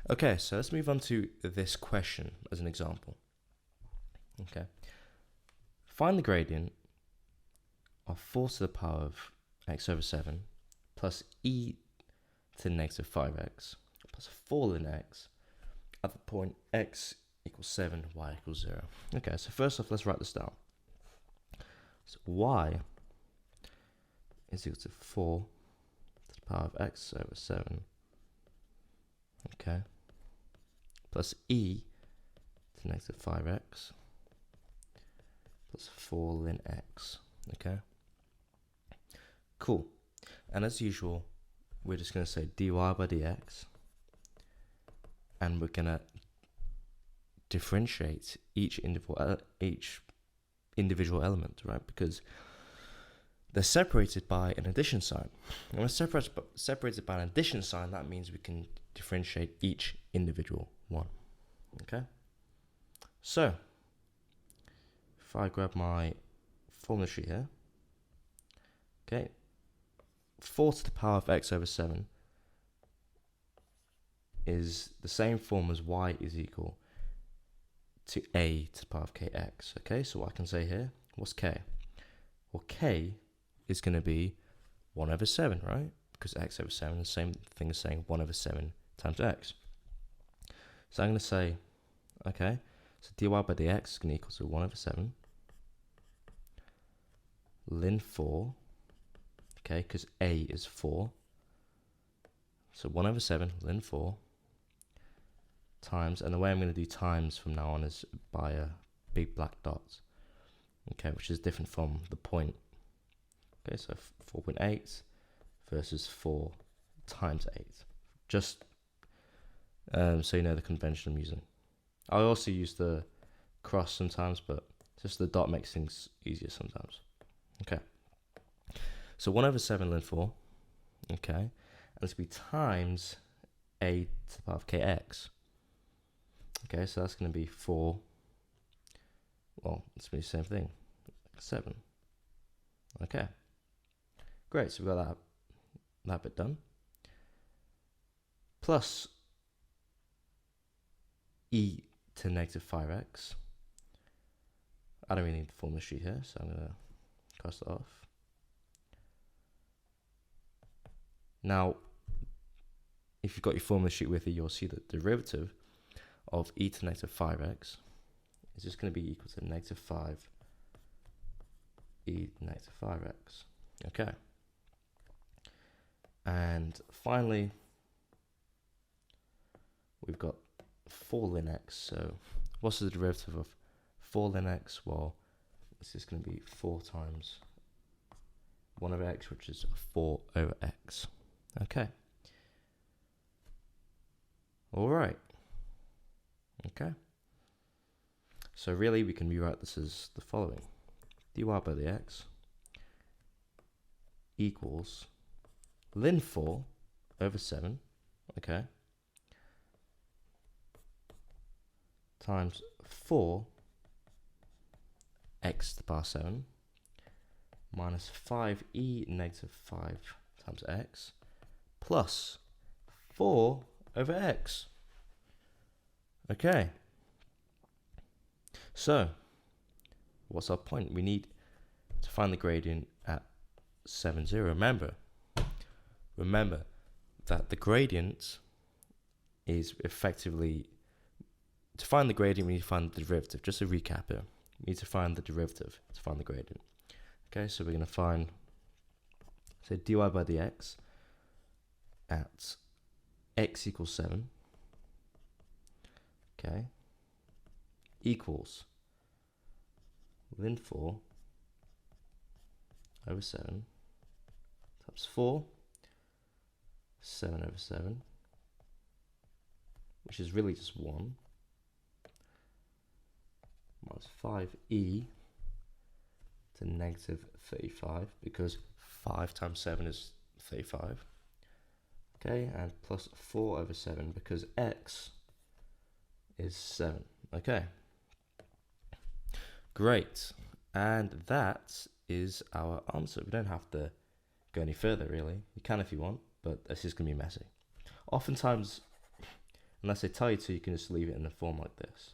Okay, so let's move on to this question as an example. Okay. Find the gradient of 4 to the power of x over 7 plus e to the negative 5x plus 4 ln x at the point x equals 7, y equals 0. Okay, so first off, let's write this down. So y is equal to 4 to the power of x over 7, okay, plus e to negative 5x plus 4 ln x, okay? Cool. And as usual, we're just going to say dy by dx, and we're going to differentiate each individual element, right? Because they're separated by an addition sign. And when separated by an addition sign, that means we can differentiate each individual one, okay? So, if I grab my formula sheet here, okay, 4 to the power of x over 7 is the same form as y is equal to a to the power of kx, okay? So what I can say here, what's k? Well, k is going to be 1 over 7, right? Because x over 7 is the same thing as saying 1 over 7 times x. So I'm going to say, okay, so dy by dx is going to equal to 1 over 7 ln 4, okay, because a is 4. So 1 over 7 ln 4 times, and the way I'm going to do times from now on is by a big black dot, okay, which is different from the point. Okay, so 4.8 versus 4 times 8. Just so you know the convention I'm using. I also use the cross sometimes, but just the dot makes things easier sometimes. Okay, so 1 over 7 ln 4, okay, and it's going to be times a to the power of kx. Okay, so that's going to be 4, well, it's going to be the same thing, 7. Okay, great, so we've got that bit done. Plus e to negative 5x. I don't really need the formula sheet here, so I'm going to cross it off. Now, if you've got your formula sheet with you, you'll see that the derivative of e to negative 5x is just going to be equal to negative 5 e to negative 5x. Okay. And finally, we've got 4 ln x. So what's the derivative of 4 ln x? Well, it's just going to be 4 times 1 over x, which is 4 over x. Okay. All right. Okay. So really, we can rewrite this as the following. dy by dx equals ln 4 over 7, okay, times 4 x to the power 7 minus 5e negative 5 times x plus 4 over x. Okay. So, what's our point? We need to find the gradient at 7, 0. Remember that the gradient is effectively, to find the gradient, we need to find the derivative. Just to recap here, we need to find the derivative to find the gradient. Okay, so we're going to find, so dy by dx at x equals 7, okay, equals ln 4 over 7 times 4, 7 over 7, which is really just 1, minus 5e to negative 35, because 5 times 7 is 35. Okay, and plus 4 over 7, because x is 7. Okay, great. And that is our answer. We don't have to go any further, really. You can if you want, but this is going to be messy. Oftentimes, Unless they tell you to, you can just leave it in the form like this.